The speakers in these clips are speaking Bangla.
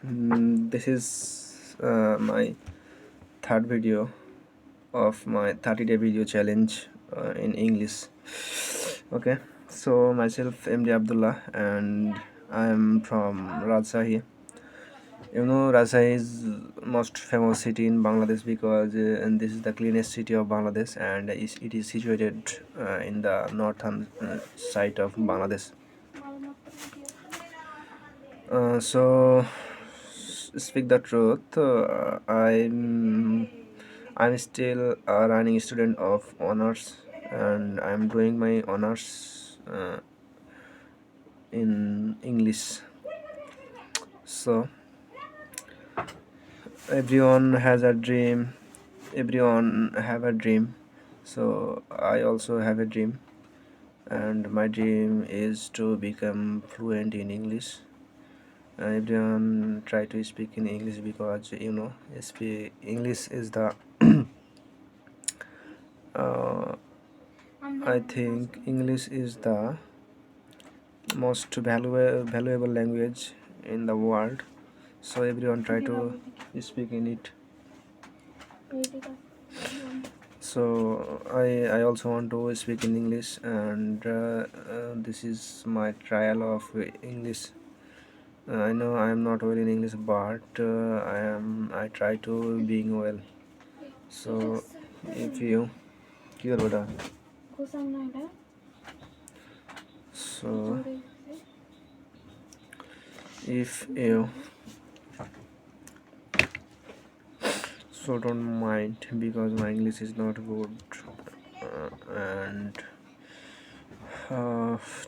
This is my third video of my 30-day video challenge in English. Okay, so myself MD Abdullah and I am from Rajshahi. Rajshahi is most famous city in Bangladesh because and this is the cleanest city of Bangladesh, and it is situated in the northern side of Bangladesh. So speak the truth, I'm still a running student of honors, and I'm doing my honors in English. So everyone has a dream. Everyone have a dream. So I also have a dream, and my dream is to become fluent in English. Everyone try to speak in English because English is the I think English is the most valuable language in the world. So everyone try to speak in it. So I also want to speak in English, and this is my trial of English. I know I am not well in English, but I try to being well. So if you clear better. So if you don't mind because my English is not good, and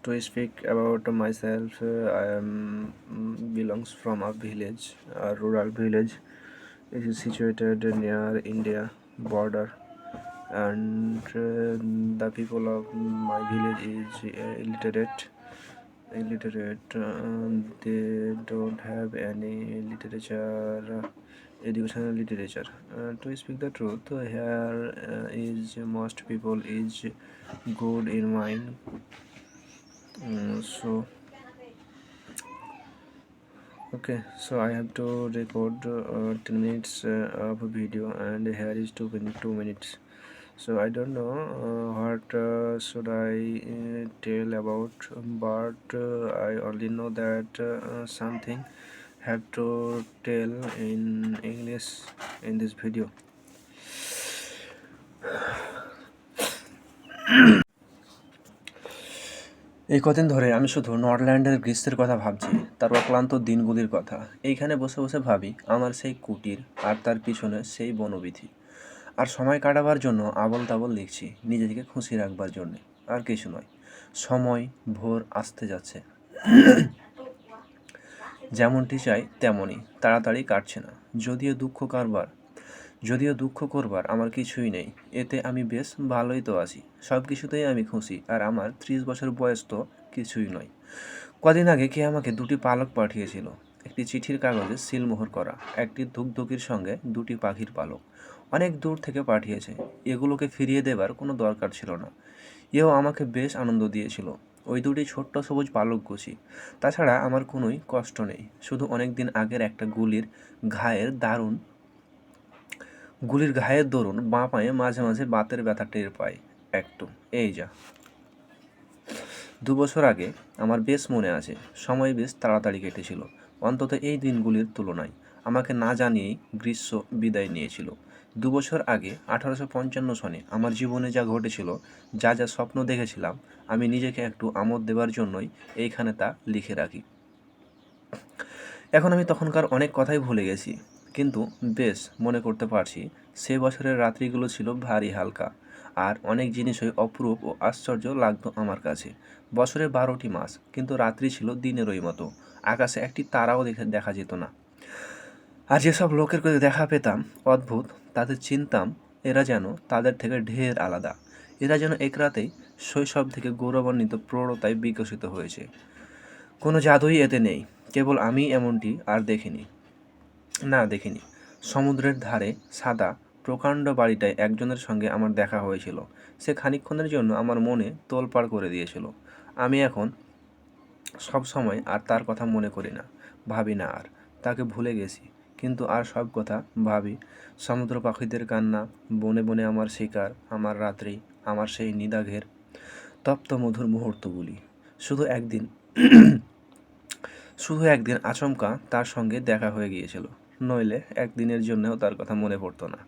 to speak about myself, I am belongs from a village, a rural village. It is situated near India border, and the people of my village is illiterate. They don't have any educational literature. To speak the truth, here is most people is good in mind. So okay, so I have to record 10 minutes of a video, and here is 2 minutes. So I don't know what should I tell about, but I only know that something have to tell in English in this video. এই কদিন ধরে আমি শুধু নর্থল্যান্ডের গ্রীষ্মের কথা ভাবছি, তার অক্লান্ত দিনগুলির কথা। এইখানে বসে বসে ভাবি আমার সেই কুটির আর তার পিছনে সেই বনবিথি। আর সময় কাটাবার জন্য আবল তাবল লিখছি, নিজেকে খুশি রাখবার জন্যে, আর কিছু নয়। সময় ভোর আসতে যাচ্ছে, যেমনটি চাই তেমনই তাড়াতাড়ি কাটছে না। যদিও দুঃখ করবার আমার কিছুই নেই, এতে আমি বেশ ভালোই তো আছি। সব কিছুতেই আমি খুশি, আর আমার 30 বছর বয়স তো কিছুই নয়। কদিন আগে কে আমাকে 2টি পালক পাঠিয়েছিল, একটি চিঠির কাগজে সিলমোহর করা, একটি ধুকধুকির সঙ্গে 2টি পাখির পালক। অনেক দূর থেকে পাঠিয়েছে, এগুলোকে ফিরিয়ে দেবার কোনো দরকার ছিল না। এও আমাকে বেশ আনন্দ দিয়েছিল, ওই 2টি ছোট্ট সবুজ পালকগুছি। তাছাড়া আমার কোনোই কষ্ট নেই, শুধু অনেক দিন আগের একটা গুলির ঘায়ের দরুন বাঁ পায়ে মাঝে মাঝে বাতের ব্যথা টের পাই একটু, এই যা। 2 বছর আগে আমার বেশ মনে আছে, সময় বেশ তাড়াতাড়ি কেটেছিল, অন্তত এই দিনগুলির তুলনায়। আমাকে না জানিয়েই গ্রীষ্ম বিদায় নিয়েছিল। 2 বছর আগে 1855 সনে আমার জীবনে যা ঘটেছিল, যা স্বপ্ন দেখেছিলাম, আমি নিজেকে একটু আমোদ দেবার জন্যই এইখানে তা লিখে রাখি। এখন আমি তখনকার অনেক কথাই ভুলে গেছি, কিন্তু বেশ মনে করতে পারছি সে বছরের রাত্রিগুলো ছিল ভারী হালকা, আর অনেক জিনিসই অপরূপ ও আশ্চর্য লাগতো আমার কাছে। বছরে 12টি মাস, কিন্তু রাত্রি ছিল দিনেরই মতো। আকাশে একটি তারাও দেখা যেত না। আর যেসব লোকের কাছে দেখা পেতাম অদ্ভুত, তাদের চিনতাম এরা যেন তাদের থেকে ঢের আলাদা। এরা যেন এক রাতেই শৈশব থেকে গৌরবান্বিত প্রৌঢ়তায় বিকশিত হয়েছে। কোনো জাদুই এতে নেই, কেবল আমি এমনটি আর দেখিনি। সমুদ্রের ধারে সাদা প্রকাণ্ড বাড়িটায় একজনের সঙ্গে আমার দেখা হয়েছিল। সে খানিকক্ষণের জন্য আমার মনে তোলপাড় করে দিয়েছিল। আমি এখন সব সময় আর তার কথা মনে করি না, ভাবি না আর। তাকে ভুলে গেছি, কিন্তু আর সব কথা ভাবি। সমুদ্র পাখিদের কান্না, বনে বনে আমার শিকার, আমার রাত্রি, আমার সেই নিদাঘের তপ্ত মধুর মুহূর্তগুলি। শুধু একদিন শুধু একদিন আচমকা তার সঙ্গে দেখা হয়ে গিয়েছিল, নইলে একদিনের জন্যও তার কথা মনে পড়তো না।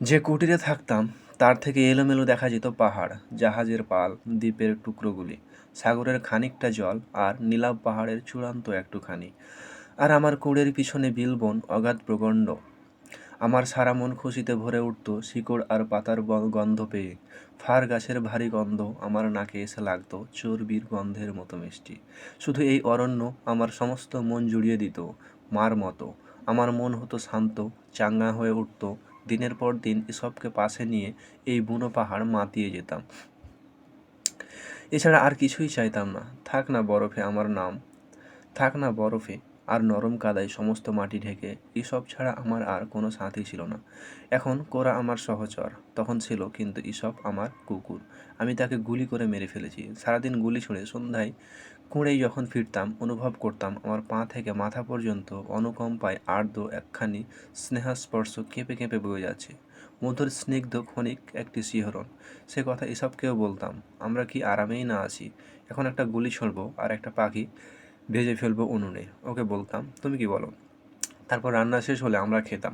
যে কুটিরে থাকতাম তার থেকে এলোমেলো দেখা যেত পাহাড়, জাহাজের পাল, দ্বীপের টুকরোগুলি, সাগরের খানিকটা জল আর নীলাভ পাহাড়ের চূড়ান্ত একটুখানি। আর আমার কুঁড়ের পিছনে বিলবন অগাধ প্রকাণ্ড। আমার সারা মন খুশিতে ভরে উঠত শিকড় আর পাতার গন্ধ পেয়ে। ফার গাছের ভারী গন্ধ আমার নাকে এসে লাগতো চর্বির গন্ধের মতো মিষ্টি। শুধু এই অরণ্য আমার সমস্ত মন জুড়িয়ে দিত মার মতো। আমার মন হতো শান্ত, চাঙ্গা হয়ে উঠত। দিনের পর দিন এসবকে পাশে নিয়ে এই বুনো পাহাড় মাতিয়ে যেতাম। এছাড়া আর কিছুই চাইতাম না। থাক না বরফে আমার নাম, থাক না বরফে আর নরম কাদায় সমস্ত মাটি ঢেকে। এসব ছাড়া আমার আর কোনো সাথী ছিল না। এখন কোরা আমার সহচর, তখন ছিল কিন্তু ঈশপ আমার কুকুর। আমি তাকে গুলি করে মেরে ফেলেছি। সারাদিন গুলি ছুঁড়ে সন্ধ্যায় কুঁড়েই যখন ফিরতাম, অনুভব করতাম আমার পা থেকে মাথা পর্যন্ত অনুকম্পায় আর্দ্র একখানি স্নেহাস্পর্শ কেঁপে কেঁপে বয়ে যাচ্ছে। মধুর স্নিগ্ধ ক্ষণিক একটি শিহরণ। সে কথা এসবকেও বলতাম। আমরা কি আরামেই না আছি? এখন একটা গুলি ছুড়বো আর একটা পাখি ভেজে ফেলবো উনুনে। ওকে বলতাম, তুমি কি বলো? তারপর রান্না শেষ হলে আমরা খেতাম।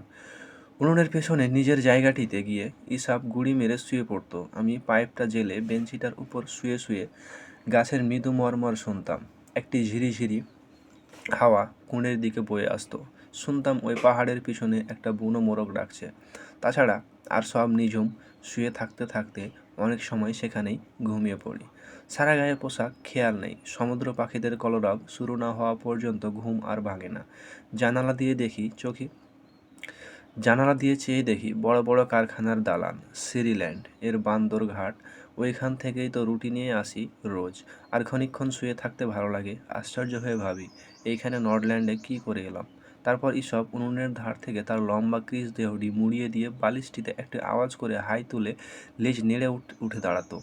উনুনের পেছনে নিজের জায়গাটিতে গিয়ে ইসাব গুড়ি মেরে শুয়ে পড়তো। আমি পাইপটা জেলে বেঞ্চিটার উপর শুয়ে শুয়ে গাছের মৃদু মর্মর শুনতাম। একটি ঝিরিঝিরি হাওয়া কুঁড়ের দিকে বয়ে আসতো। শুনতাম ওই পাহাড়ের পিছনে একটা বুনো মোরগ ডাকছে। তাছাড়া আর সব নিঝুম। শুয়ে থাকতে থাকতে অনেক সময় সেখানেই ঘুমিয়ে পড়ি। সারা গায়ে পোশাক, খেয়াল নেই। সমুদ্র পাখিদের কলরব শুরু না হওয়া পর্যন্ত ঘুম আর ভাঙে না। জানালা দিয়ে দেখি চোখে জানালা দিয়ে চেয়ে দেখি বড় বড় কারখানার দালান, সিরিল্যান্ড এর বান্দর ঘাট। ওইখান থেকেই তো রুটি নিয়ে আসি রোজ। আর খানিকক্ষণ শুয়ে থাকতে ভালো লাগে। আশ্চর্য হয়ে ভাবি, এইখানে নর্থল্যান্ডে কী করে এলাম? তারপর ঈশপ উনুনের ধার থেকে তার লম্বা ক্রিস দেহটি মুড়িয়ে দিয়ে বালিশটিতে একটি আওয়াজ করে হাই তুলে লেজ নেড়ে উঠে দাঁড়াতো।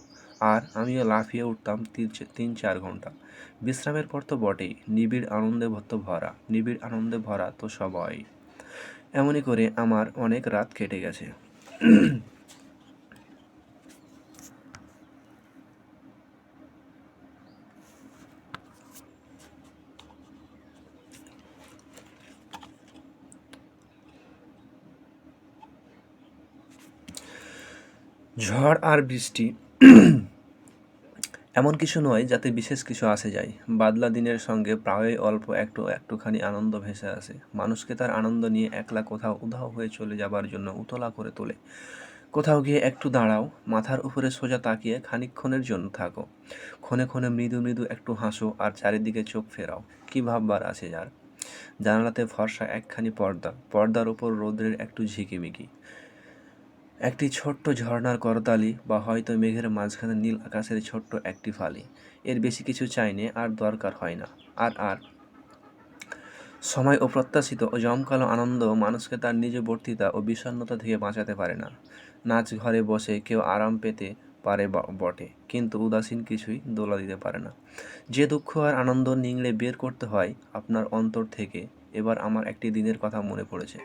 আর আমিও লাফিয়ে উঠতাম 3-4 ঘন্টা। বিশ্রামের পর তো বটেই, নিবিড় আনন্দে ভরা তো সবাই। এমনি করে আমার অনেক রাত কেটে গেছে। ঝড় আর বৃষ্টি এমন কিছু নয় যাতে বিশেষ কিছু আসে যায়। বাদলা দিনের সঙ্গে প্রায়ই অল্প একটুখানি আনন্দ ভেসে আসে। মানুষকে তার আনন্দ নিয়ে একলা কোথাও উধাও হয়ে চলে যাবার জন্য উতলা করে তোলে। কোথাও গিয়ে একটু দাঁড়াও, মাথার উপরে সোজা তাকিয়ে খানিকক্ষণের জন্য থাকো। ক্ষণে ক্ষণে মৃদু মৃদু একটু হাসো আর চারিদিকে চোখ ফেরাও। কী ভাববার আছে যার? জানালাতে ফর্সা একখানি পর্দা, পর্দার ওপর রৌদ্রের একটু ঝিকিমিকি, একটি ছোট্ট ঝর্ণার করতালি, বা হয়তো মেঘের মাঝখানে নীল আকাশের ছোট্ট একটি ফালি। এর বেশি কিছু চাইনে, আর দরকার হয় না। আর সময় অপ্রত্যাশিত ও জমকালো আনন্দ মানুষকে তার নিজ বর্তিতা ও বিষণ্ণতা থেকে বাঁচাতে পারে না। নাচ ঘরে বসে কেউ আরাম পেতে পারে বটে, কিন্তু উদাসীন কিছুই দোলা দিতে পারে না। যে দুঃখ আর আনন্দ নিংড়ে বের করতে হয় আপনার অন্তর থেকে। এবার আমার একটি দিনের কথা মনে পড়েছে।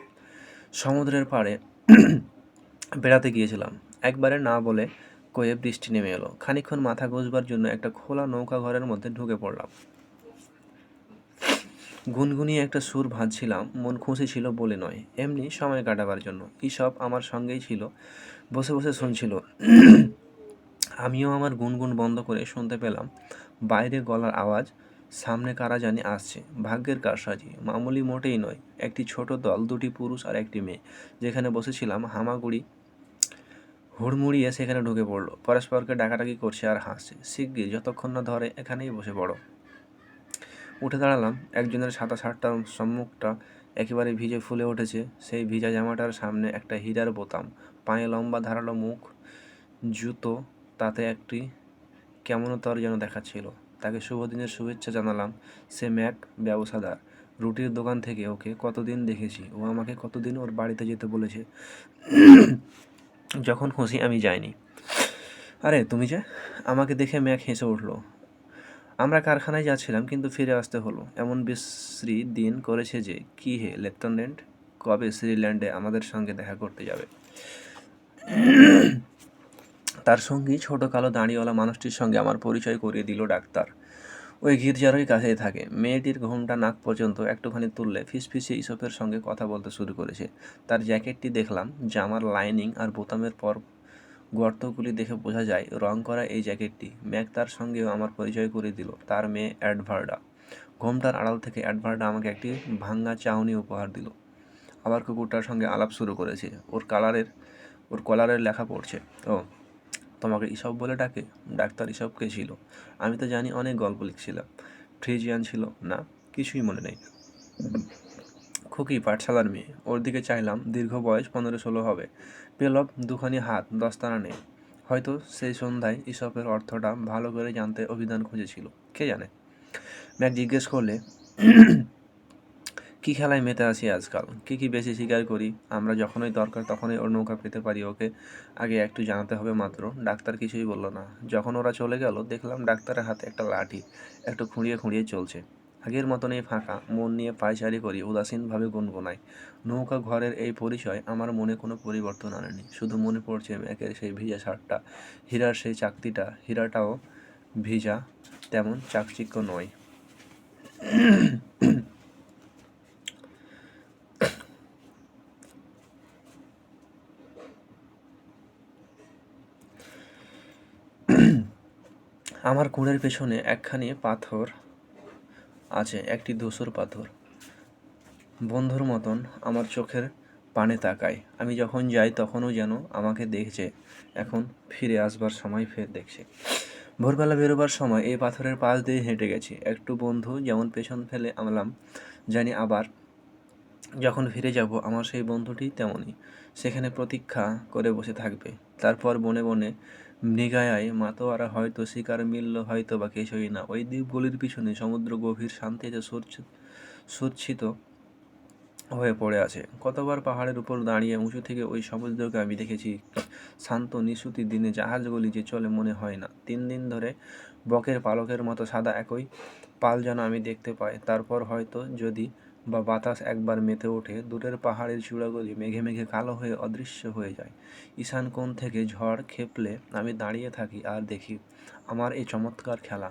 সমুদ্রের পাড়ে বেড়াতে গিয়েছিলাম। একবারে না বলে কয়ে বৃষ্টি নেমে এলো। খানিকক্ষণ মাথা গোঁজবার জন্য একটা খোলা নৌকা ঘরের মধ্যে ঢুকে পড়লাম। গুনগুনিয়ে একটা সুর ভাজছিলাম। মন খুশি ছিল বলে নয়, এমনি সময় কাটাবার জন্য। ঈশপ আমার সঙ্গেই ছিল, বসে বসে শুনছিল। আমিও আমার গুনগুন বন্ধ করে শুনতে পেলাম বাইরে গলার আওয়াজ। সামনে কারা জানি আসছে। ভাগ্যের কারসাজি, মামুলি মোটেই নয়। একটি ছোট দল, 2টি পুরুষ আর একটি মেয়ে। যেখানে বসেছিলাম হামাগুড়ি হুড়মুড়িয়ে সেখানে ঢুকে পড়ল। পরস্পরকে ডাকাডাকি করছে আর হাসছে। শিগগির, যতক্ষণ না ধরে এখানেই বসে পড়ো। উঠে দাঁড়ালাম। একজনের সাদা শার্টটার সম্মুখটা একেবারে ভিজে ফুলে উঠেছে। সেই ভিজা জামাটার সামনে একটা হীরার বোতাম, পায়ে লম্বা ধারালো মুখ জুতো, তাতে একটি কেমনতর যেন দেখাচ্ছিল। তাকে শুভ দিনের শুভেচ্ছা জানালাম। সে ম্যাক ব্যবসাদার, রুটির দোকান থেকে ওকে কতদিন দেখেছি, ও আমাকে কতদিন ওর বাড়িতে যেতে বলেছে, যখন খুশি আমি যাইনি। আরে তুমি যে, আমাকে দেখে ম্যাক হেসে উঠল। আমরা কারখানায় যাচ্ছিলাম, কিন্তু ফিরে আসতে হলো। এমন বিশ্রী দিন করেছে যে। কি হে লেফটেন্যান্ট, কবে শ্রীল্যান্ডে আমাদের সঙ্গে দেখা করতে যাবে? তার সঙ্গী ছোট কালো দাঁড়িওয়ালা মানুষটির সঙ্গে আমার পরিচয় করিয়ে দিল ডাক্তার। ওই গির্জারই কাছেই থাকে। মেয়েটির ঘোমটা নাক পর্যন্ত একটুখানি তুললে ফিসফিসে ইসপের সঙ্গে কথা বলতে শুরু করেছে। তার জ্যাকেটটি দেখলাম, জামার লাইনিং আর বোতামের পর গর্তগুলি দেখে বোঝা যায় রং করা এই জ্যাকেটটি। ম্যাক তার সঙ্গেও আমার পরিচয় করিয়ে দিল, তার মেয়ে অ্যাডভার্ডা। ঘোমটার আড়াল থেকে অ্যাডভার্ডা আমাকে একটি ভাঙা চাউনি উপহার দিল। আবার কুকুরটার সঙ্গে আলাপ শুরু করেছে। ওর কলারের লেখা পড়ছে। ও, তোমাকে ইসব বলে ডাকে? ডাক্তার ইসব কে ছিল? আমি তো জানি অনেক গল্প লিখছিলাম। ফ্রিজিয়ান ছিল না? কিছুই মনে নেই। খুকি পাঠশালার মেয়ে। ওর দিকে চাইলাম, দীর্ঘ বয়স 15-16 হবে। পেলব দুখানি হাত, দস্তানা নেই। হয়তো সেই সন্ধ্যায় ইসপের অর্থটা ভালো করে জানতে অভিধান খুঁজেছিল, কে জানে। ম্যাক জিজ্ঞেস করলে, কী খেলায় মেতে আছি আজকাল, কী বেশি শিকার করি আমরা? যখনই দরকার তখনই ওর নৌকা পেতে পারি, ওকে আগে একটু জানাতে হবে মাত্র। ডাক্তার কিছুই বলল না। যখন ওরা চলে গেল, দেখলাম ডাক্তারের হাতে একটা লাঠি একটু খুঁড়িয়ে খুঁড়িয়ে চলছে। আগের মতনই ফাঁকা মন নিয়ে পায়চারি করি, উদাসীনভাবে গুনগুনাই। নৌকা ঘরের এই পরিচয় আমার মনে কোনো পরিবর্তন আনেনি। শুধু মনে পড়ছে ম্যাকের সেই ভিজা শার্টটা, হীরার সেই চাকতিটা। হীরাটাও ভিজা, তেমন চাকচিক্য নয়। আমার কোণের পেছনে একখানি পাথর আছে, একটি ধূসর পাথর। বন্ধুর মতন আমার চোখের পানে তাকায়। আমি যখন যাই তখনও যেন আমাকে দেখছে, এখন ফিরে আসবার সময় ফের দেখছে। ভোরবেলা বেরোবার সময় এই পাথরের পাশ দিয়ে হেঁটে গেছি। একটু বন্ধু যেমন পেছন ফেলে আমলাম, জানি আবার যখন ফিরে যাব আমার সেই বন্ধুটি তেমনই সেখানে প্রতীক্ষা করে বসে থাকবে। তারপর বনে বনে মৃগায় মাতোয়ারা হয়তো শিকার মিলল, হয়তো বা কিছুই না। ওই দ্বীপগুলির পিছনে সমুদ্র গভীর শান্তিতে সুচ্ছিত হয়ে পড়ে আছে। কতবার পাহাড়ের উপর দাঁড়িয়ে উঁচু থেকে ওই সমুদ্রকে আমি দেখেছি। শান্ত নিশুতির দিনে জাহাজগুলি যে চলে মনে হয় না। 3 দিন ধরে বকের পালকের মতো সাদা একই পাল যেন আমি দেখতে পাই। তারপর হয়তো যদি বা বাতাস একবার মেতে ওঠে, দূরের পাহাড়ের চূড়াগুলি মেঘে মেঘে কালো হয়ে অদৃশ্য হয়ে যায়। ঈশান কোণ থেকে ঝড় খেপলে আমি দাঁড়িয়ে থাকি আর দেখি আমার এই চমৎকার খেলা।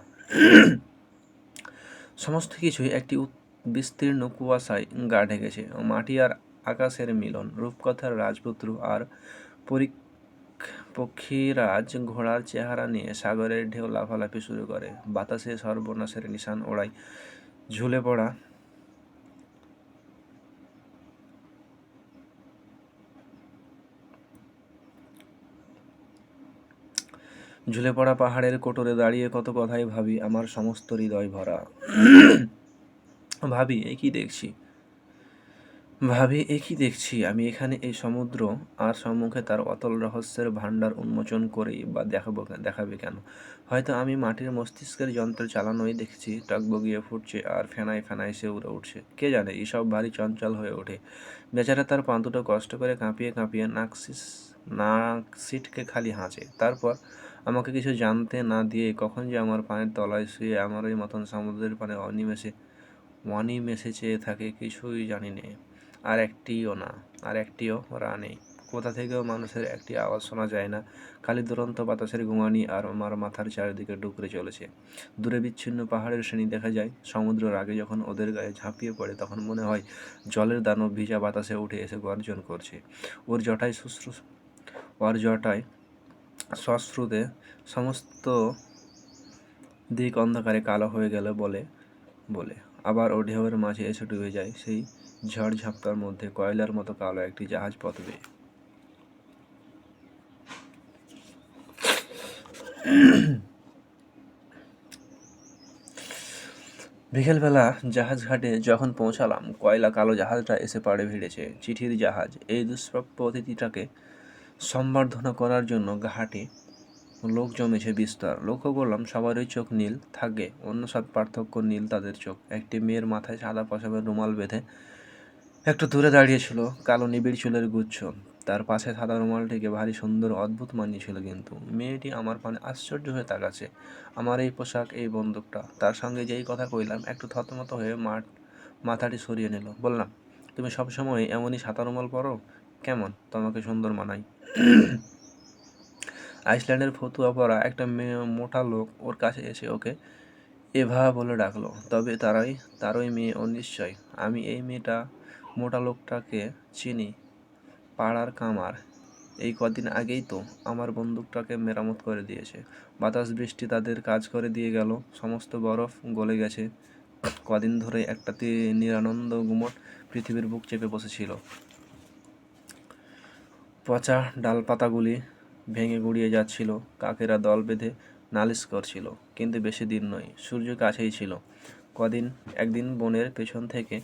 সমস্ত কিছুই একটি বিস্তীর্ণ কুয়াশায় গা ঢেকেছে। মাটি আর আকাশের মিলন। রূপকথার রাজপুত্র আর পক্ষীরাজ ঘোড়ার চেহারা নিয়ে সাগরের ঢেউ লাফালাফি শুরু করে। বাতাসে সর্বনাশের নিশান ওড়ায়। ঝুলে পড়া ঝুলে পড়া পাহাড়ের কোটরে দাঁড়িয়ে কত কথাই ভাবি, আমার সমস্ত হৃদয় ভরা। ভাবি এ কি দেখছি আমি এখানে? এই সমুদ্র, আর সম্মুখে তার অতল রহস্যের ভাণ্ডার উন্মোচন করেই বা দেখাবে কেন? হয়তো আমি মাটির মস্তিষ্কের যন্ত্র চালানোই দেখছি, টগবগিয়ে ফুটছে আর ফেনায় ফেনায় সে উড়ে উঠছে। কে জানে, এসব ভারী চঞ্চল হয়ে ওঠে। বেচারা তার পান্তুটা কষ্ট করে কাঁপিয়ে কাঁপিয়ে নাক সিটকে খালি হাঁচে। তারপর আমাকে কিছু জানতে না দিয়ে কখন যে আমার পায়ের তলায় শুয়ে আমারই মতন সমুদ্রের পানে অনিমেষে চেয়ে থাকে, কিছুই জানি নে। আর একটিও ওরা নেই। কোথা থেকেও মানুষের একটি আওয়াজ শোনা যায় না। খালি দুরন্ত বাতাসের গুঙানি আর আমার মাথার চারিদিকে ডুকরে চলেছে। দূরে বিচ্ছিন্ন পাহাড়ের শ্রেণী দেখা যায়। সমুদ্রের আগে যখন ওদের গায়ে ঝাঁপিয়ে পড়ে, তখন মনে হয় জলের দানব ভিজা বাতাসে উঠে এসে গর্জন করছে। ওর জটায় সশ্রুতে সমস্ত দিক অন্ধকারে কালো হয়ে গেল বলে বলে আবার ও ঢেউয়ের মাঝে এসে ডুবে যায় সেই ঝড়-ঝাপটার মধ্যে কয়লার মতো কালো একটি জাহাজ পথ বেয়ে। বিকেলবেলা জাহাজ ঘাটে যখন পৌঁছালাম, কয়লা কালো জাহাজটা এসে পাড়ে ভিড়েছে। চিঠির জাহাজ। এই দুষ্প্রাপ্য অতিথিটাকে সম্বর্ধনা করার জন্য ঘাটে লোক জমেছে বিস্তর। লক্ষ্য করলাম সবারই চোখ নীল থাকে, অন্য সব পার্থক্য নীল তাদের চোখ। একটি মেয়ের মাথায় সাদা পশমের রুমাল বেঁধে একটু দূরে দাঁড়িয়েছিল, কালো নিবিড় চুলের গুচ্ছ। তার পাশে সাদা রুমালটিকে ভারী সুন্দর অদ্ভুত মানিয়েছিল। কিন্তু মেয়েটি আমার পানে আশ্চর্য হয়ে তাকাচ্ছে। আমার এই পোশাক, এই বন্দুকটা। তার সঙ্গে যেই কথা কইলাম একটু থতমত হয়ে মাথাটি সরিয়ে নিল। বললাম, তুমি সবসময় এমনই সাদা রুমাল পরো? কেমন তোমাকে সুন্দর মানায়? আইসল্যান্ডের ফতুয়া পরা একটা মোটা লোক ওর কাছে এসে ওকে এভা বলে ডাকলো। তবে তারই মেয়ে ও নিশ্চয়। আমি এই মোটা লোকটাকে চিনি, পাড়ার কামার। এই কদিন আগেই তো আমার বন্দুকটাকে মেরামত করে দিয়েছে। বাতাস বৃষ্টি তাদের কাজ করে দিয়ে গেল, সমস্ত বরফ গলে গেছে। কদিন ধরে একটা নিরানন্দ গুমট পৃথিবীর বুক চেপে বসেছিল। পচা ডালপাতাগুলি ভেঙে গুড়িয়ে যাচ্ছিল, কাকেরা দল বেঁধে নালিশ করছিল। কিন্তু বেশি দিন নয়, সূর্য কাছেই ছিল। একদিন বনের পেছন থেকে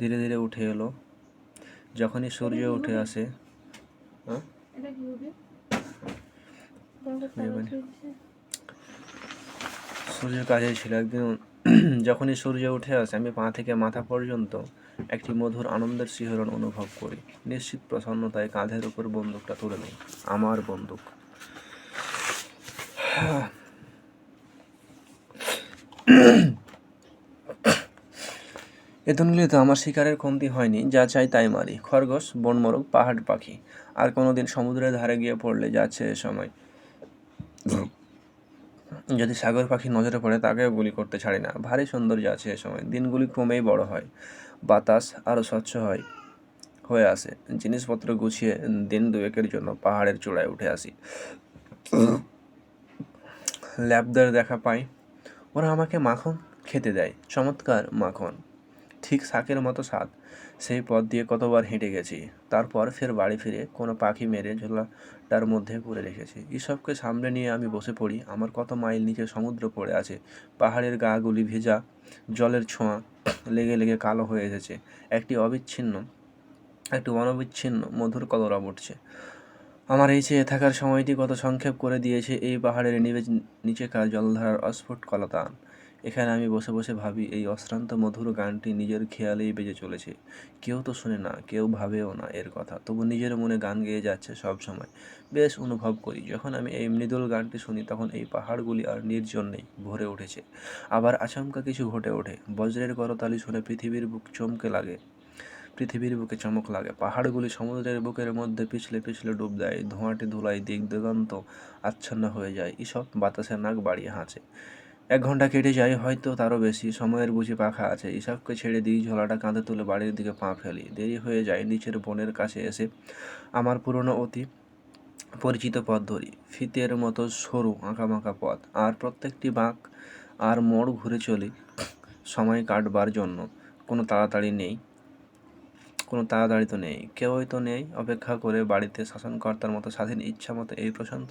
ধীরে ধীরে উঠে এলো। যখনই সূর্য উঠে আসে, সূর্যের কাছেই ছিল। একদিন যখনই সূর্য উঠে আসে আমি পা থেকে মাথা পর্যন্ত একটি মধুর আনন্দের শিহরণ অনুভব করি। নিশ্চিত প্রসন্নতায় কাঁধের উপর বন্দুকটা তুলে নেই। আমার বন্দুক। এ দুনিয়াতে আমার শিকারের কমতি হয়নি। যা চাই তাই মারি। খরগোশ, বনমোরগ, পাহাড় পাখি। আর কোনোদিন সমুদ্রের ধারে গিয়ে পড়লে যাচ্ছে এ সময়। যদি সাগর পাখি নজরে পড়ে তাকেও গুলি করতে ছাড়ি না। ভারী সৌন্দর্য আছে এ সময়। দিনগুলি ক্রমেই বড় হয়, বাতাস আরও স্বচ্ছ হয়ে আসে। জিনিসপত্র গুছিয়ে দিন দুয়েকের জন্য পাহাড়ের চূড়ায় উঠে আসি। ল্যাবদের দেখা পাই। ওরা আমাকে মাখন খেতে দেয়, চমৎকার মাখন, ঠিক শাকের মতো স্বাদ। সেই পথ দিয়ে কতবার হেঁটে গেছি। তারপর ফের বাড়ি ফিরে কোনো পাখি মেরে ঝোলাটার মধ্যে পুরে রেখেছি। এসবকে সামনে নিয়ে আমি বসে পড়ি। আমার কত মাইল নিচে সমুদ্র পড়ে আছে। পাহাড়ের গাগুলি ভেজা জলের ছোঁয়া লেগে লেগে কালো হয়ে এসেছে। একটি অনবিচ্ছিন্ন মধুর কলরব উঠছে। আমার এই চেয়ে থাকার সময়টি কত সংক্ষেপ করে দিয়েছে এই পাহাড়ের নিচেকার জলধারার অস্ফুট কলতান। এখানে আমি বসে বসে ভাবি, এই অশ্রান্ত মধুর গানটি নিজের খেয়ালেই বেজে চলেছে। কেউ তো শোনে না, কেউ ভাবেও না এর কথা, তবু নিজের মনে গান গেয়ে যাচ্ছে সব সময়। বেশ অনুভব করি যখন আমি এই মৃদুল গানটি শুনি, তখন এই পাহাড়গুলি আর নির্জন নেই, ভরে উঠেছে। আবার আচমকা কিছু ঘটে ওঠে। বজ্রের করতালি শুনে পৃথিবীর বুকে চমক লাগে। পাহাড়গুলি সমুদ্রের বুকের মধ্যে পিছলে পিছলে ডুব দেয়। ধোঁয়াটে ধুলায় দিক দিগন্ত আচ্ছন্ন হয়ে যায়। ঈষৎ বাতাসে নাক বাড়িয়ে হাসে। 1 ঘন্টা কেটে যায়, হয়তো তারও বেশি। সময়ের বুঝি পাখা আছে। ইসাবকে ছেড়ে দিই, ঝোলাটা কাঁধে তুলে বাড়ির দিকে পা ফেলি। দেরি হয়ে যায়। নিচের বনের কাছে এসে আমার পুরনো অতি পরিচিত পথ ধরি। ফিতের মতো সরু আঁকাবাঁকা পথ, আর প্রত্যেকটি বাঁক আর মোড় ঘুরে চলি সময় কাটবার জন্য। কোনো তাড়াতাড়ি তো নেই, কেউই তো নেই অপেক্ষা করে বাড়িতে। শাসনকর্তার মতো স্বাধীন ইচ্ছা মতো এই প্রশান্ত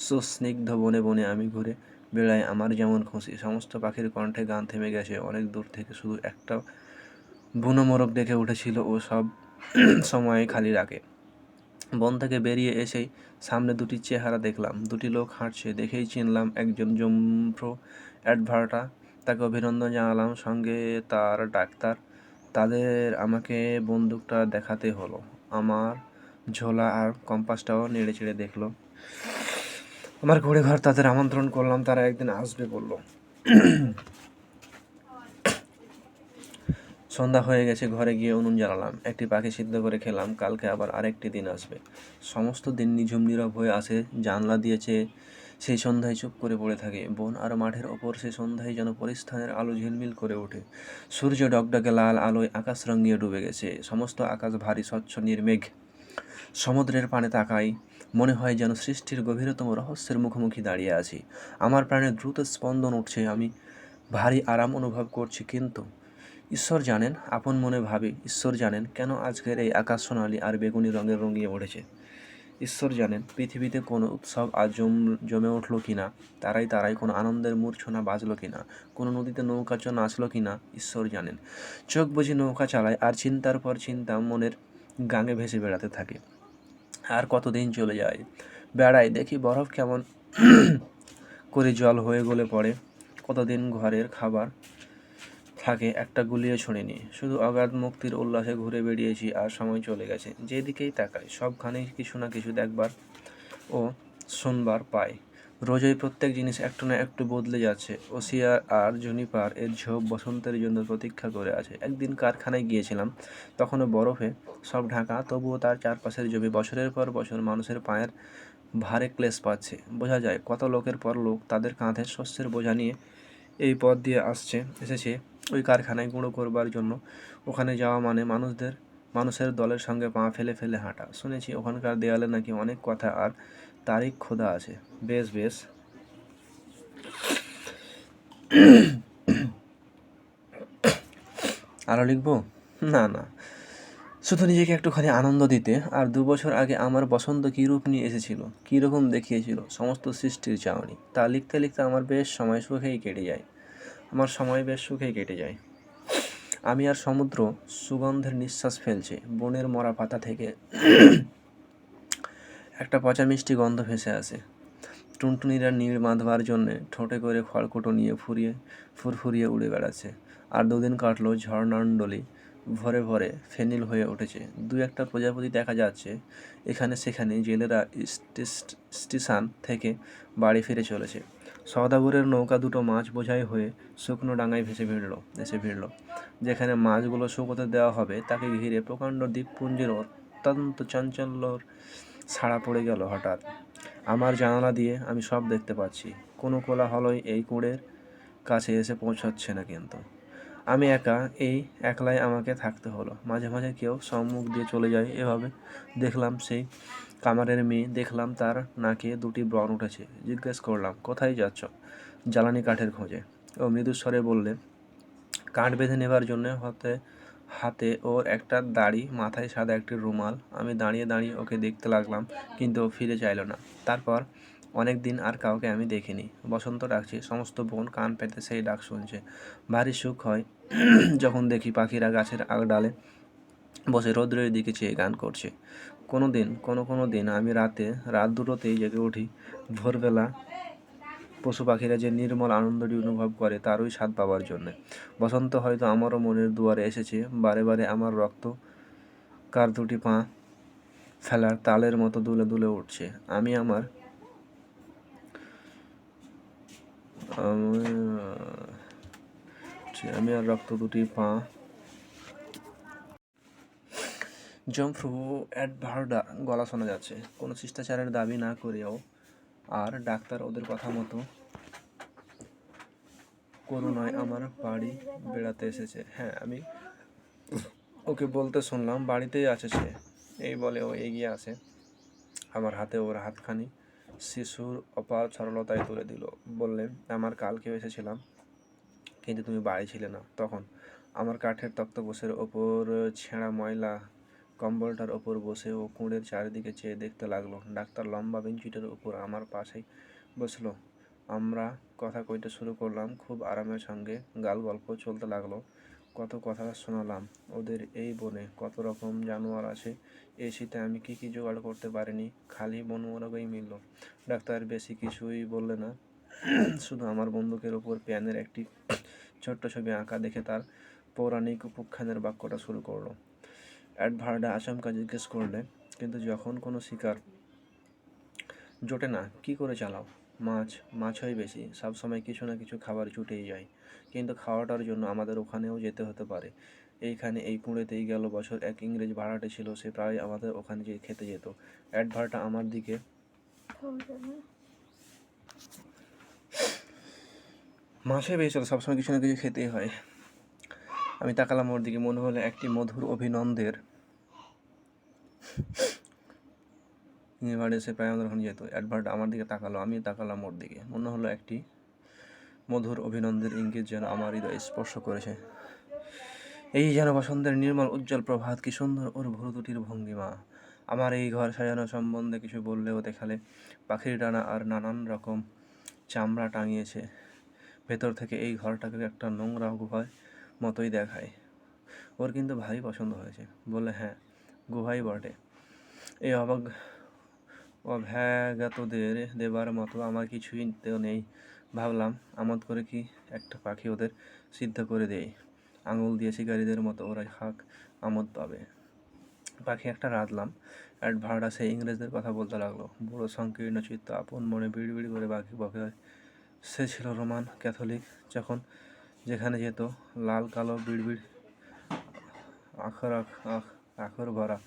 সুস্নিগ্ধ বনে বনে আমি ঘুরে বেড়াই আমার যেমন খুশি। সমস্ত পাখির কণ্ঠে গান থেমে গেছে। অনেক দূর থেকে শুধু একটা বুনো মোরগ ডেকে উঠেছিল ও সব সময় খালি রাখে। বন থেকে বেরিয়ে এসেই সামনে দুটি চেহারা দেখলাম। দুটি লোক হাঁটছে, দেখেই চিনলাম একজন জম্প্রো অ্যাডভার্টা। তাকে অভিনন্দন জানালাম, সঙ্গে তার ডাক্তার। তাদের আমাকে বন্দুকটা দেখাতে হলো। আমার ঝোলা আর কম্পাসটাও নেড়েচেড়ে দেখলো। আমার ঘর তাদের আমন্ত্রণ করলাম, তারা একদিন আসবে বলল। সন্ধ্যা হয়ে গেছে। ঘরে গিয়ে উনুন জ্বালালাম, একটি পাখি সিদ্ধ করে খেলাম। কালকে আবার আরেকটি দিন আসবে। সমস্ত দিন নিঝুম নীরব হয়ে আসে। জানলা দিয়েছে সেই সন্ধ্যায় চুপ করে পড়ে থাকে। বন আর মাঠের ওপর সেই সন্ধ্যায় যেন পরিস্থানের আলো ঝিলমিল করে ওঠে। সূর্য ডগডগে লাল আলোয় আকাশ রঙিয়ে ডুবে গেছে। সমস্ত আকাশ ভারী স্বচ্ছ নির্মেঘ। সমুদ্রের পানে তাকাই, মনে হয় যেন সৃষ্টির গভীরতম রহস্যের মুখোমুখি দাঁড়িয়ে আছি। আমার প্রাণে দ্রুত স্পন্দন উঠছে। আমি ভারী আরাম অনুভব করছি। কিন্তু ঈশ্বর জানেন, আপন মনে ভাবি, ঈশ্বর জানেন কেন আজকের এই আকাশ সোনালি আর বেগুনি রঙের রঙিয়ে উঠেছে। ঈশ্বর জানেন পৃথিবীতে কোনো উৎসব আজ জমে উঠল কি না, তারাই কোনো আনন্দের মূর্ছনা বাজলো কি না, কোনো নদীতে নৌকা নাচলো কি না। ঈশ্বর জানেন। চোখ বুঝি নৌকা চালায়, আর চিন্তার পর চিন্তা মনের গাঙে ভেসে বেড়াতে থাকে। আর কতদিন চলে যায়। বেড়াই, দেখি বরফ কেমন করে জল হয়ে গলে পড়ে। কতদিন ঘরের খাবার থাকে একটা গুলিয়ে ছড়িনি, শুধু অগাধ মুক্তির উল্লাসে ঘুরে বেড়িয়েছি আর সময় চলে গেছে। যেদিকেই তাকাই সবখানেই কিছু না কিছু দেখবার ও শুনবার পাই। রোজই প্রত্যেক জিনিস একটু না একটু বদলে যাচ্ছে। ওসিয়ার আর জুনিপার এর ঝোপ বসন্তের জন্য প্রতীক্ষা করে আছে। একদিন কারখানায় গিয়েছিলাম, তখনও বরফে সব ঢাকা, তবুও তার চারপাশের জমি বছরের পর বছর মানুষের পায়ের ভারে ক্লেশ পাচ্ছে। বোঝা যায় কত লোকের পর লোক তাদের কাঁধে শস্যের বোঝা নিয়ে এই পথ দিয়ে এসেছে ওই কারখানায় গুঁড়ো করবার জন্য। ওখানে যাওয়া মানে মানুষের দলের সঙ্গে পা ফেলে ফেলে হাঁটা। শুনেছি ওখানকার দেয়ালে নাকি অনেক কথা আর তারিখ খোদা আছে। বেশ বেশ, আরও লিখবো? না না, শুধু নিজেকে একটুখানি আনন্দ দিতে। আর 2 বছর আগে আমার বসন্ত কী রূপ নিয়ে এসেছিল, কী রকম দেখিয়েছিল সমস্ত সৃষ্টির চাউনি, তা লিখতে লিখতে আমার সময় বেশ সুখেই কেটে যায়। আমি আর সমুদ্র সুগন্ধের নিঃশ্বাস ফেলছে। বনের মরা পাতা থেকে একটা পচা মিষ্টি গন্ধ ভেসে আসে। টুনটুনিরা নীড় বাঁধবার জন্যে ঠোঁটে করে খড়কুটো নিয়ে ফুরফুরিয়ে উড়ে বেড়াচ্ছে। আর 2 দিন কাটলো, ঝড়নাণ্ডলি ভরে ভরে ফেনিল হয়ে উঠেছে। 2-একটা প্রজাপতি দেখা যাচ্ছে এখানে সেখানে। জেলেরা স্টেশন থেকে বাড়ি ফিরে চলেছে। সওদাগরের নৌকা দুটো মাছ বোঝাই হয়ে শুকনো ডাঙায় এসে ভিড়ল। যেখানে মাছগুলো শুকোতে দেওয়া হবে তাকে ঘিরে প্রকাণ্ড দ্বীপপুঞ্জের অত্যন্ত চাঞ্চল্যর ছাড়া পড়ে গেল হঠাৎ। আমার জানালা দিয়ে আমি সব দেখতে পাচ্ছি। কোনো কোলাহলই এই কুঁড়ের কাছে এসে পৌঁছচ্ছে না, কিন্তু আমি একলাই আমাকে থাকতে হলো। মাঝে মাঝে কেউ সম্মুখ দিয়ে চলে যায় এভাবে। দেখলাম সেই কামারের মেয়ে, দেখলাম তার নাকে 2টি ব্রণ উঠেছে। জিজ্ঞেস করলাম, কোথায় যাচ্ছ? জ্বালানি কাঠের খোঁজে। ও মৃদুস্বরে বললে, কাঠ বেঁধে নেবার জন্যে। হাতে ওর একটা দাড়ি, মাথায় সাদা একটি রুমাল। আমি দাঁড়িয়ে দাঁড়িয়ে ওকে দেখতে লাগলাম, কিন্তু ও ফিরে চাইল না। তারপর অনেক দিন আর কাউকে আমি দেখিনি। বসন্ত ডাকছে, সমস্ত বন কান পেতে সেই ডাক শুনছে। ভারী সুখ হয় যখন দেখি পাখিরা গাছের ডালে বসে রৌদ্রের দিকে চেয়ে গান করছে। কোনো দিন আমি রাত 2টোতেই জেগে উঠি। ভোরবেলা পশু পাখিরা যে নির্মল আনন্দটি অনুভব করে তারই স্বাদ পাবার জন্যে। বসন্ত হয়তো আমারও মনের দুয়ারে এসেছে। বারে বারে আমার রক্ত কার 2টি পা ফেলার তালের মতো দুলে দুলে উঠছে। আমি আর রক্ত 2টি পা জম্ফ্রু অ্যাডভার্ডা গলা শোনা যাচ্ছে। কোনো শিষ্টাচারের দাবি না করেও আর ডাক্তার ওদের কথা মতো করুণায় আমার বাড়ি বেড়াতে এসেছে। হ্যাঁ, আমি ওকে বলতে শুনলাম, বাড়িতেই আছে সে। এই বলে ও এগিয়ে আসে, আমার হাতে ওর হাতখানি শিশুর অপার সরলতায় তুলে দিল। বললেন, আমার কালকেও এসেছিলাম, কিন্তু তুমি বাড়ি ছিলে না তখন। আমার কাঠের তক্তপোষের ওপর ছেঁড়া ময়লা কম্বলটার ওপর বসে ও কুঁড়ের চারিদিকে চেয়ে দেখতে লাগলো। ডাক্তার লম্বা বেঞ্চিটার উপর আমার পাশেই বসলো। আমরা কথা কইতে শুরু করলাম খুব আরামের সঙ্গে। গাল গল্প চলতে লাগলো। কত কথা শোনালাম ওদের। এই বনে কত রকম জানোয়ার আছে, এই শীতে আমি কি কি জোগাড় করতে পারিনি। খালি বনমোরগই মিলল। ডাক্তার বেশি কিছুই বললে না, শুধু আমার বন্দুকের ওপর প্যানের একটি ছোট্ট ছবি আঁকা দেখে তার পৌরাণিক উপাখ্যানের বাক্যটা শুরু করলো। অ্যাডভার্ডা আচমকা জিজ্ঞেস করলে, কিন্তু যখন কোনো শিকার জোটে না কী করে চালাও? মাছই বেশি, সবসময় কিছু না কিছু খাবার জুটেই যায়। কিন্তু খাওয়াটার জন্য আমাদের ওখানেও যেতে হতে পারে। এইখানে এই কুঁড়েতেই গেল বছর এক ইংরেজ ভাড়াটে ছিল, সে প্রায় আমাদের ওখানে যেয়ে খেতে যেত। অ্যাডভার্টা আমার দিকে মাছে বেশি চলে, সবসময় কিছু না কিছু খেতেই হয়। আমি তাকালাম ওর দিকে, মনে হলো একটি মধুর অভিনন্দের সে প্রায় আমাদের ওখানে যেত। অ্যাডভার্ট আমার দিকে তাকালো, আমি তাকালাম ওর দিকে। মনে হলো একটি মধুর অভিনন্দের ইঙ্গিত যেন আমার হৃদয় স্পর্শ করেছে। এই যেন বসন্তের নির্মল উজ্জ্বল প্রভাত। কি সুন্দর ওর ভুরু দুটির ভঙ্গিমা! আমার এই ঘর সাজানো সম্বন্ধে কিছু বললেও দেখালে পাখির ডানা আর নানান রকম চামড়া টাঙিয়েছে। ভেতর থেকে এই ঘরটাকে একটা নোংরা গুহার মতোই দেখায়। ওর কিন্তু ভারী পছন্দ হয়েছে। বললে, হ্যাঁ, গুহাই বটে। এই অবাক অভ্যাগতদের দেবার মতো আমার কিছুই তো নেই। ভাবলাম আমোদ করে কি একটা পাখি ওদের সিদ্ধ করে দেই, আঙুল দিয়ে শিকারীদের মতো ওরা খাক, আমোদ পাবে। পাখি একটা রাঁধলাম। অ্যাডভার্টা সে ইংরেজদের কথা বলতে লাগলো, বুড়ো সংকীর্ণ চিত্ত আপন মনে বিড়বিড় করে পাখি বকে। সে ছিল রোমান ক্যাথলিক। যখন যেখানে যেত লাল কালো বিড়বিড় আখর আখর ভরা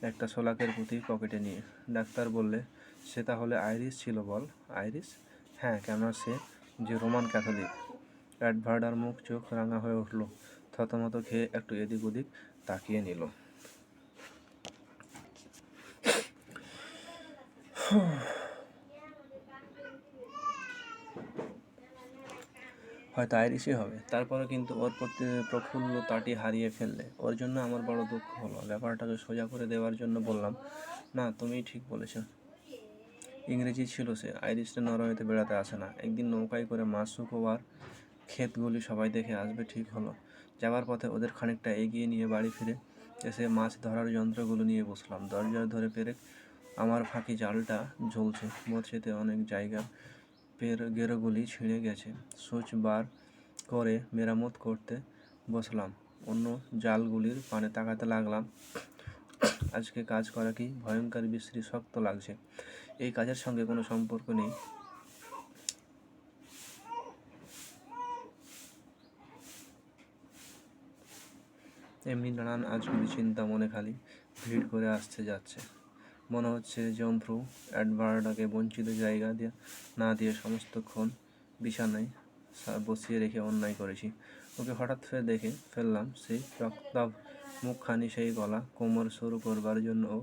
একটা শোলাকের পুঁতি পকেটে নিয়ে। ডাক্তার বললে, সে তাহলে আইরিশ ছিল বল? আইরিশ? হ্যাঁ, কেন সে যে রোমান ক্যাথলিক। অ্যাডভার্ডার মুখ চোখ রাঙা হয়ে উঠল, থতমত খেয়ে একটু এদিক ওদিক তাকিয়ে নিল। হয়তো আইরিশই হবে। তারপরে কিন্তু ওর প্রতি প্রফুল্লতাটি হারিয়ে ফেললে। ওর জন্য আমার বড় দুঃখ হলো। ব্যাপারটাকে সোজা করে দেওয়ার জন্য বললাম, না, তুমিই ঠিক বলেছ, ইংরেজি ছিল সে। আইরিশরা নরওয়েতে বেড়াতে আসে না। একদিন নৌকায় করে মাছ শুকোবার ক্ষেতগুলি সবাই দেখে আসবে ঠিক হলো। যাওয়ার পথে ওদের খানিকটা এগিয়ে নিয়ে বাড়ি ফিরে এসে মাছ ধরার যন্ত্রগুলো নিয়ে বসলাম। দরজার ধরে পেরেক আমার ফাঁকি জালটা ঝুলছে। মরচেতে অনেক জায়গা গেরোগুলি ছিঁড়ে গেছে। সুচ বার করে মেরামত করতে বসলাম। অন্য জালগুলির পানে তাকাতে লাগলাম। আজকে কাজ করা কি ভয়ঙ্কর বিশ্রী শক্ত লাগছে। এই কাজের সঙ্গে কোনো সম্পর্ক নেই। এমনি নানান আজগুবি চিন্তা মনে খালি ভিড় করে আসছে যাচ্ছে। মনে হচ্ছে জম্ফ্রু অ্যাডভার্ডাকে বঞ্চিত জায়গা না দিয়ে সমস্তক্ষণ বিছানায় বসিয়ে রেখে অন্যায় করেছি। ওকে হঠাৎ দেখে ফেললাম, সেই রক্তাভ মুখখানি, সেই গলা, কোমর সরু করবার জন্য ও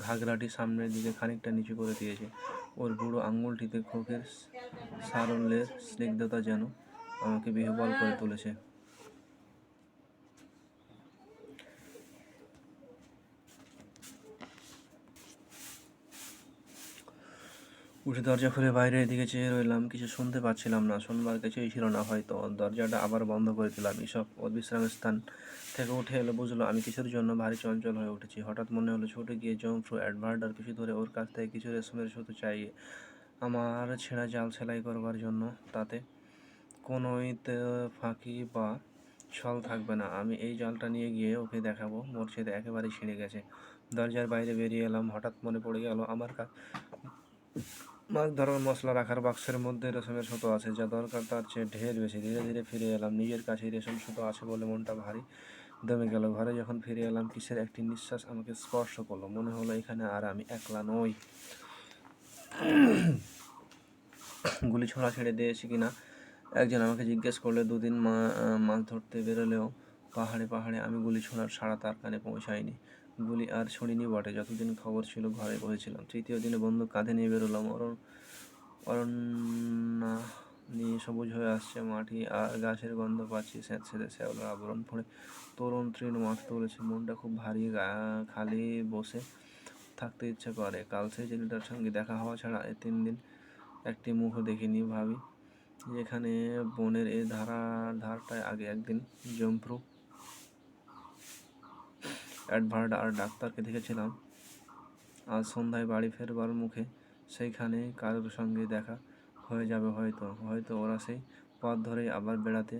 ঘাগরাটি সামনের দিকে খানিকটা নিচু করে দিয়েছে। ওর বুড়ো আঙুলটিতে খোকের সারল্যের স্নিগ্ধতা যেন আমাকে বিহ্বল করে তুলেছে। উঠে দরজা খুলে বাইরের দিকে চেয়ে রইলাম। কিছু শুনতে পাচ্ছিলাম না, শুনবার কিছুই ছিল না হয়তো। দরজাটা আবার বন্ধ করে দিলাম। ঈশপ ওর বিশ্রামের স্থান থেকে উঠে এলো। বুঝলো আমি কিছুর জন্য ভারী চঞ্চল হয়ে উঠেছি। হঠাৎ মনে হলো ছুটে গিয়ে জম্ফ্রু অ্যাডভার্ডার পিছু ধরে ওর কাছ থেকে কিছু রেশমের সুতো চাইয়ে আমার ছেঁড়া জাল সেলাই করবার জন্য। তাতে কোনোই ফাঁকি বা ছল থাকবে না। আমি এই জালটা নিয়ে গিয়ে ওকে দেখাবো মরচেতে একেবারে ছিঁড়ে গেছে। দরজার বাইরে বেরিয়ে এলাম। হঠাৎ মনে পড়ে গেল আমার মাছ ধরার মশলা রাখার বাক্সের মধ্যে রেশমের সুতো আছে, যা দরকার তার চেয়ে ঢের বেশি। ধীরে ধীরে ফিরে এলাম। নিজের কাছেই রেশম সুতো আছে বলে মনটা ভারী দমে গেল। ঘরে যখন ফিরে এলাম, কিসের একটি নিঃশ্বাস আমাকে স্পর্শ করলো। মনে হলো এখানে আর আমি একলা নই। গুলি ছোঁড়া ছেড়ে দিয়েছি কিনা একজন আমাকে জিজ্ঞেস করলে। দুদিন মাছ ধরতে বেরোলেও পাহাড়ে পাহাড়ে আমি গুলি ছোঁড়ার সাড়া তার কানে পৌঁছায়নি। গুলি আর ছুঁড়িনি বটে, যতদিন খবর ছিল ঘরে বসেছিলাম। তৃতীয় দিনে বন্দুক কাঁধে নিয়ে বেরোলাম। অরণ্যানী সবুজ হয়ে আসছে, মাটি আর গাছের গন্ধ পাচ্ছি। স্যাঁতসেঁতে শ্যাওলার আবরণ পড়ে তরুণ তৃণ মাথা তুলেছে। মনটা খুব ভারী, খালি বসে থাকতে ইচ্ছে করে। কাল সেই ছেলেটার সঙ্গে দেখা হওয়া ছাড়া 3 দিন একটি মুখও দেখিনি। ভাবি, যেখানে বনের এই ধারটায় আগে একদিন জম্ফ্রু অ্যাডভার্ড আর ডাক্তারকে দেখেছিলাম, আজ সন্ধ্যায় বাড়ি ফেরবার মুখে সেইখানে কারোর সঙ্গে দেখা হয়ে যাবে হয়তো। হয়তো ওরা সেই পথ ধরেই আবার বেড়াতে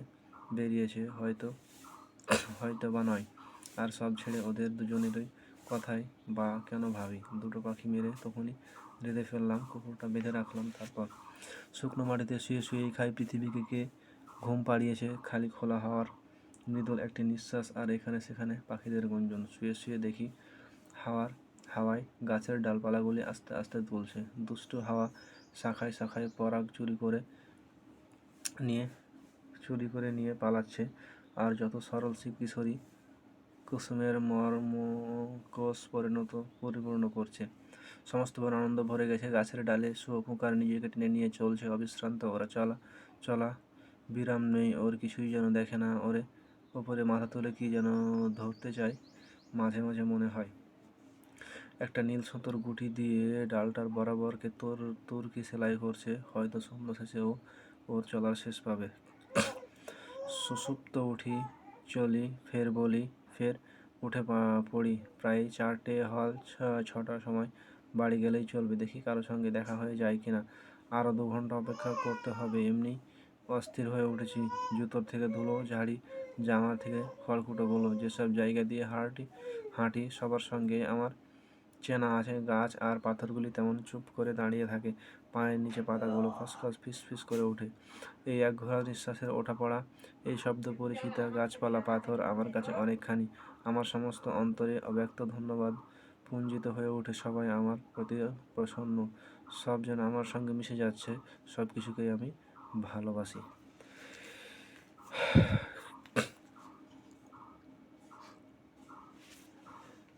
বেরিয়েছে, হয়তো বা নয়। আর সব ছেড়ে ওদের দুজনেরই কথাই বা কেন ভাবি। দুটো পাখি মেরে তখনই রেঁধে ফেললাম, কুকুরটা বেঁধে রাখলাম। তারপর শুকনো মাটিতে শুয়ে শুয়েই খাই পৃথিবীকে কে ঘুম পাড়িয়েছে। খালি খোলা হাওয়ার মৃদুল একটি নিঃশ্বাস আর এখানে সেখানে পাখিদের গুঞ্জন। শুয়ে শুয়ে দেখি হাওয়ায় গাছের ডালপালাগুলি আস্তে আস্তে দুলছে। দুষ্টু হাওয়া শাখায় শাখায় পরাগ চুরি করে নিয়ে পালাচ্ছে। আর যত সরল কিশোরী কুসুমের মর্মকোষ পরিপূর্ণ করছে। সমস্ত বন আনন্দ ভরে গেছে। গাছের ডালে শুয়োপোকার নিজেকে টেনে নিয়ে চলছে অবিশ্রান্ত। ওরা চলা বিরাম নেই। ওর কিছুই যেন দেখে না। ওপরে মাথা তুলে কি যেন ধরতে চায়। মাঝে মাঝে মনে হয় একটা নীল সুতোর গুটি দিয়ে ডালটার বরাবরকে তুর্কি সেলাই করছে। হয়তো সন্ধ্যা শেষে ওর চলার শেষ পাবে। সুষুপ্ত উঠি, চলি, ফের বলি, ফের উঠে পড়ি। প্রায় 4টে হল 6টার সময় বাড়ি গেলেই চলবে, দেখি কারো সঙ্গে দেখা হয়ে যায় কিনা। আরও 2 ঘন্টা অপেক্ষা করতে হবে, এমনি অস্থির হয়ে উঠেছি। জুতোর থেকে ধুলো ঝাড়ি, জামা থেকে খড়কুটোগুলো। যেসব জায়গা দিয়ে হাঁটি সবার সঙ্গে আমার চেনা আছে। গাছ আর পাথরগুলি তেমন চুপ করে দাঁড়িয়ে থাকে, পায়ের নিচে পাতাগুলো খসখস ফিসফিস করে ওঠে। এই একঘোরা নিঃশ্বাসের ওঠা পড়া, এই শব্দ পরিচিত। গাছপালা, পাথর আমার কাছে অনেকখানি। আমার সমস্ত অন্তরে অব্যক্ত ধন্যবাদ পুঞ্জিত হয়ে ওঠে। সবাই আমার প্রতি প্রসন্ন, সব যেন আমার সঙ্গে মিশে যাচ্ছে। সব কিছুকেই আমি ভালোবাসি।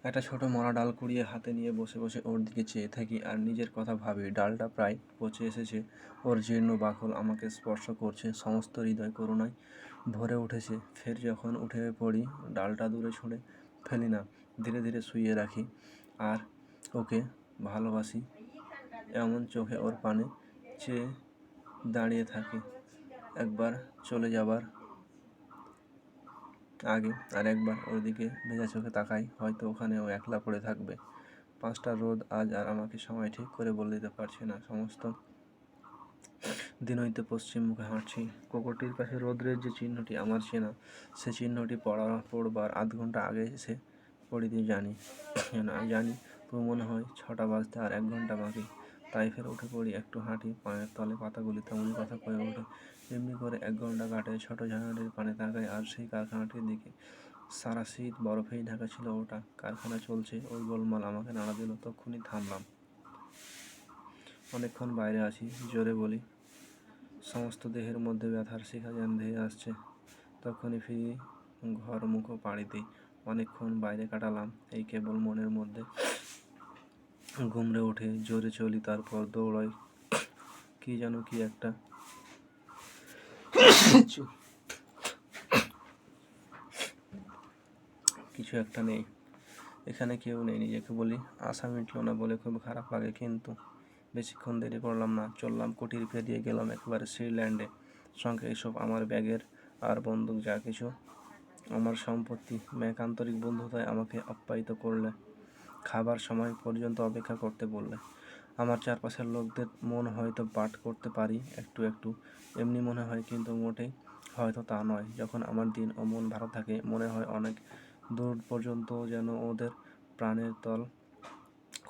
একটা ছোট মরা ডাল কুড়িয়ে হাতে নিয়ে বসে বসে ওর দিকে চেয়ে থাকি আর নিজের কথা ভাবি। ডালটা প্রায় পচে এসেছে, ওর জীর্ণ বাকল আমাকে স্পর্শ করছে। সমস্ত হৃদয় করুণায় ভরে উঠেছে। ফের যখন উঠে পড়ি, ডালটা দূরে ছুঁড়ে ফেলি না, ধীরে ধীরে শুইয়ে রাখি আর ওকে ভালোবাসি এমন চোখে ওর পানে চেয়ে দাঁড়িয়ে থাকি। একবার চলে যাবার আগে আর একবার ওর দিকে ভেজা চোখে তাকাই, হয়তো ওখানে ও একলা পড়ে থাকবে। 5টার রোদ আজ আর আমাকে সময় ঠিক করে বলে দিতে পারছে না। সমস্ত দিনই তো পশ্চিম মুখে হাঁটছি। কোকরটির কাছে রৌদ্রের যে চিহ্নটি আমার চেনা, সে চিহ্নটি পড়বার আধ ঘন্টা আগে এসে পড়িতে জানি। তবু মনে হয় 6টা বাজতে আর 1 ঘন্টা বাকি। তাই ফের উঠে পড়ি, একটু হাঁটি। পায়ের তলে পাতাগুলি তেমনই কথা কয়ে ওঠে। এমনি করে 1 ঘন্টা কাটে। ছোট ঝাড়ির পানে তাকাই আর সেই কারখানাটির দিকে। সারা শীত বরফেই ঢাকা ছিল ওটা। কারখানা চলছে, ওই গোলমাল আমাকে নাড়া দিল। তক্ষুনি থামলাম। অনেকক্ষণ বাইরে আছি, জোরে বলি। সমস্ত দেহের মধ্যে ব্যথার শিখা যেন ধেয়ে আসছে। তখনই ফিরি ঘর মুখো পাড়িতেই। অনেকক্ষণ বাইরে কাটালাম। এই কেবল মনের মধ্যে ঘুমড়ে ওঠে। জোরে চলি, তারপর দৌড়াই। কি যেন কি একটা কিছু একটা নেই, এখানে কেউ নেই। নিজেকে বলি আশা মিটল না বলে খুব খারাপ লাগে, কিন্তু বেশিক্ষণ দেরি করলাম না। চললাম কুটির পেরিয়ে, গেলাম একেবারে সুইল্যান্ডে। সঙ্গে এসব আমার ব্যাগের আর বন্দুক, যা কিছু আমার সম্পত্তি। ম্যাক আন্তরিক বন্ধুতায় আমাকে আপ্যায়িত করলে, খাবার সময় পর্যন্ত অপেক্ষা করতে বললে। আমার চারপাশের লোকদের মন হয়তো পাঠ করতে পারি একটু একটু, এমনি মনে হয়, কিন্তু মোটেই হয়তো তা নয়। যখন আমার দিন ও মন ভালো থাকে, মনে হয় অনেক দূর পর্যন্ত যেন ওদের প্রাণের তল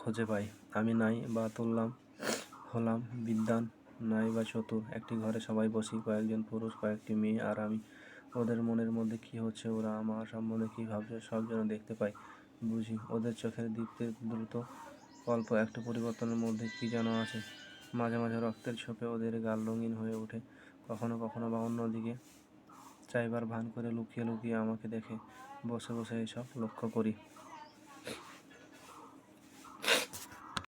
খুঁজে পাই। আমি নাই বা হলাম বিদ্বান, নাই বা চতুর। একটি ঘরে সবাই বসি, কয়েকজন পুরুষ, কয়েকটি মেয়ে আর আমি। ওদের মনের মধ্যে কী হচ্ছে, ওরা আমার সম্বন্ধে কী ভাবছে, সব যেন দেখতে পাই, বুঝি। ওদের চোখের দীপ্তি দ্রুত, অল্প একটু পরিবর্তনের মধ্যে কী যেন আছে। মাঝে মাঝে রক্তের ছোপে ওদের গাল রঙিন হয়ে ওঠে। কখনো কখনো বা অন্যদিকে চাইবার ভান করে লুকিয়ে লুকিয়ে আমাকে দেখে। বসে বসে এসব লক্ষ্য করি।